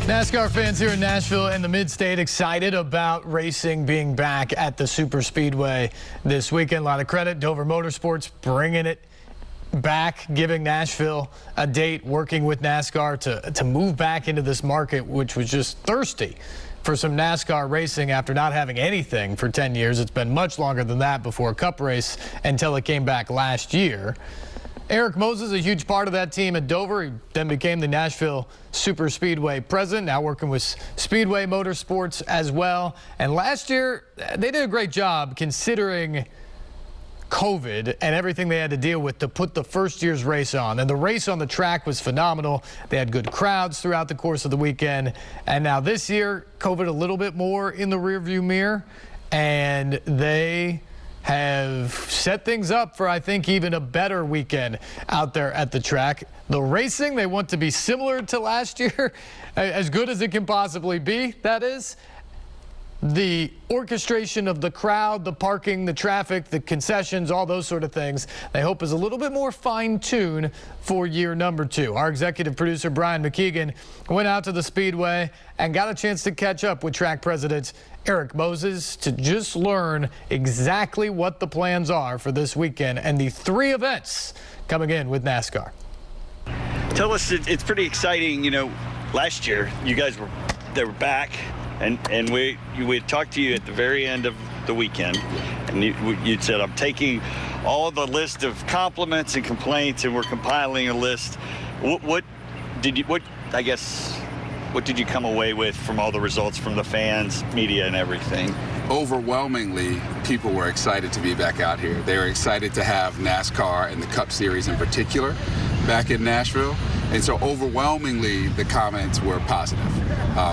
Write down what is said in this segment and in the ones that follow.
NASCAR fans here in Nashville and the Mid-State excited about racing being back at the Super Speedway this weekend. A lot of credit. Dover Motorsports bringing it back, giving Nashville a date, working with NASCAR to move back into this market, which was just thirsty for some NASCAR racing after not having anything for 10 years. It's been much longer than that before a cup race until it came back last year. Eric Moses, a huge part of that team at Dover. He then became the Nashville Super Speedway president, now working with Speedway Motorsports as well. And last year, they did a great job considering COVID and everything they had to deal with to put the first year's race on. And the race on the track was phenomenal. They had good crowds throughout the course of the weekend. And now this year, COVID a little bit more in the rearview mirror. And they have set things up for, I think, even a better weekend out there at the track. The racing, they want to be similar to last year, as good as it can possibly be, that is. The orchestration of the crowd, the parking, the traffic, the concessions, all those sort of things, they hope is a little bit more fine-tuned for year number 2. Our executive producer, Brian McKeegan, went out to the Speedway and got a chance to catch up with track president Eric Moses to just learn exactly what the plans are for this weekend and the 3 events coming in with NASCAR. Tell us, it's pretty exciting. You know, last year you guys were back. And we had talked to you at the very end of the weekend, and you'd said, I'm taking all the list of compliments and complaints, and we're compiling a list. What did you come away with from all the results from the fans, media, and everything? Overwhelmingly, people were excited to be back out here. They were excited to have NASCAR and the Cup Series in particular back in Nashville. And so overwhelmingly, the comments were positive.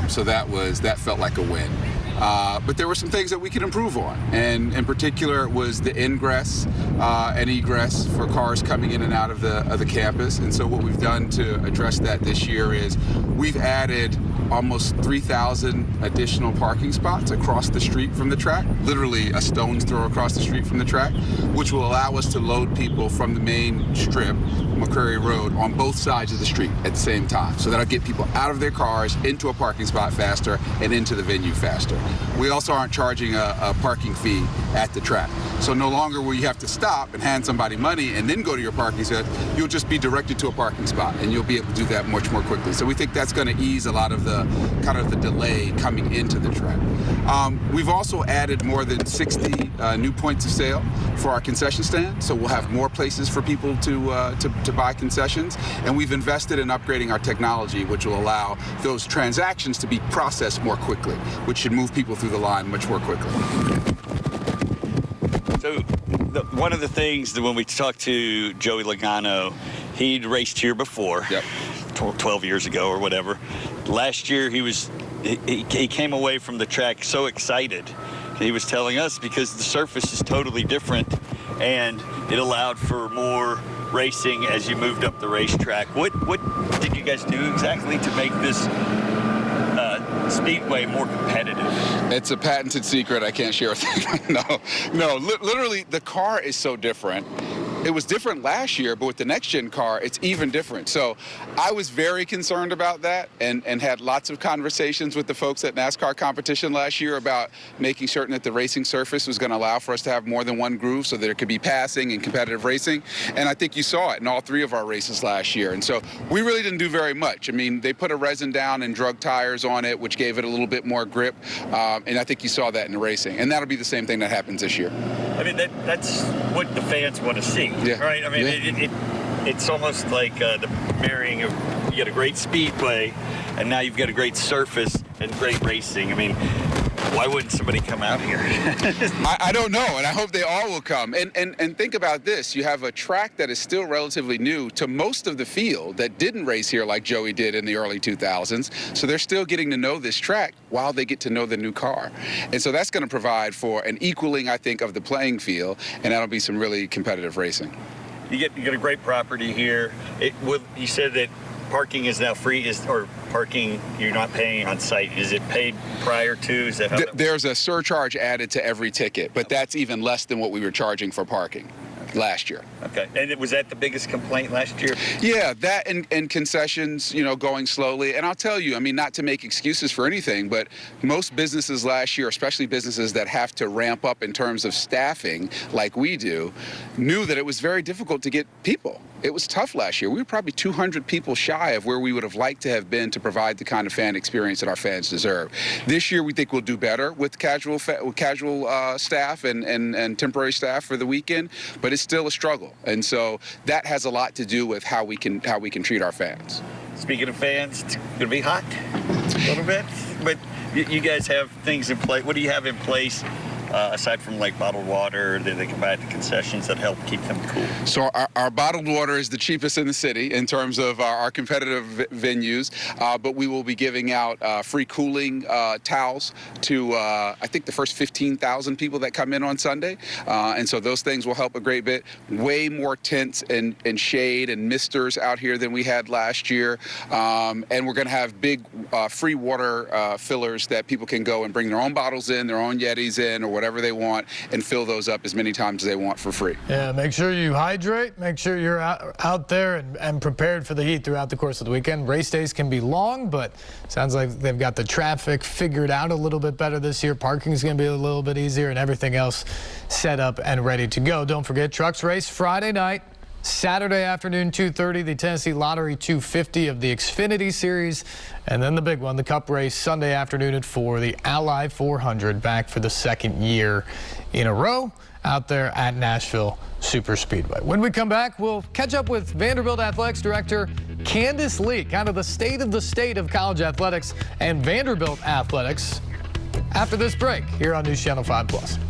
So that felt like a win. But there were some things that we could improve on. And in particular was the ingress and egress for cars coming in and out of the campus. And so what we've done to address that this year is we've added almost 3,000 additional parking spots across the street from the track, literally a stone's throw across the street from the track, which will allow us to load people from the main strip, McCurry Road, on both sides of the street at the same time. So that'll get people out of their cars, into a parking spot faster, and into the venue faster. We also aren't charging a parking fee at the track. So no longer will you have to stop and hand somebody money and then go to your parking spot. You'll just be directed to a parking spot, and you'll be able to do that much more quickly. So we think that's going to ease a lot of the delay coming into the track. We've also added more than 60 new points of sale for our concession stand. So we'll have more places for people to buy concessions. And we've invested in upgrading our technology, which will allow those transactions to be processed more quickly, which should move people through the line much more quickly. So one of the things that when we talked to Joey Logano, he'd raced here before, 12 years ago or whatever. Last year he came away from the track so excited. He was telling us because the surface is totally different and it allowed for more racing as you moved up the racetrack. What did you guys do exactly to make this Speedway more competitive? It's a patented secret I can't share with you. No, literally the car is so different. It was different last year, but with the next-gen car, it's even different. So I was very concerned about that and had lots of conversations with the folks at NASCAR competition last year about making certain that the racing surface was going to allow for us to have more than one groove so that there could be passing and competitive racing. And I think you saw it in all 3 of our races last year. And so we really didn't do very much. I mean, they put a resin down and drug tires on it, which gave it a little bit more grip. And I think you saw that in the racing. And that'll be the same thing that happens this year. I mean, that's what the fans want to see. Yeah. Right? I mean, it's almost like the marrying of, you got a great speedway, and now you've got a great surface and great racing. I mean, why wouldn't somebody come out here? I don't know, and I hope they all will come. And think about this. You have a track that is still relatively new to most of the field that didn't race here like Joey did in the early 2000s. So they're still getting to know this track while they get to know the new car. And so that's going to provide for an equaling, I think, of the playing field, and that'll be some really competitive racing. You get a great property here. You said that parking is now free, or parking you're not paying on site. Is it paid prior to? Is that how There's a surcharge added to every ticket, but that's even less than what we were charging for parking. last year. Okay. And was that the biggest complaint last year? Yeah, that and concessions, going slowly. And I'll tell you, I mean, not to make excuses for anything, but most businesses last year, especially businesses that have to ramp up in terms of staffing like we do, knew that it was very difficult to get people. It was tough last year. We were probably 200 people shy of where we would have liked to have been to provide the kind of fan experience that our fans deserve. This year, we think we'll do better with casual staff and temporary staff for the weekend, but it's still a struggle. And so that has a lot to do with how we can treat our fans. Speaking of fans, it's going to be hot a little bit, but you guys have things in place. What do you have in place? Aside from like bottled water that they can buy at the concessions that help keep them cool? So our bottled water is the cheapest in the city in terms of our competitive venues, but we will be giving out free cooling towels to I think the first 15,000 people that come in on Sunday, and so those things will help a great bit. Way more tents and shade and misters out here than we had last year, and we're going to have big free water fillers that people can go and bring their own bottles in, their own Yetis in, or whatever they want, and fill those up as many times as they want for free. Yeah, make sure you hydrate. Make sure you're out there and prepared for the heat throughout the course of the weekend. Race days can be long, but sounds like they've got the traffic figured out a little bit better this year. Parking is going to be a little bit easier, and everything else set up and ready to go. Don't forget, trucks race Friday night. Saturday afternoon, 2:30, the Tennessee Lottery 250 of the Xfinity Series. And then the big one, the Cup race, Sunday afternoon at 4, the Ally 400, back for the second year in a row out there at Nashville Superspeedway. When we come back, we'll catch up with Vanderbilt Athletics Director Candice Lee, kind of the state of college athletics and Vanderbilt athletics after this break here on News Channel 5+.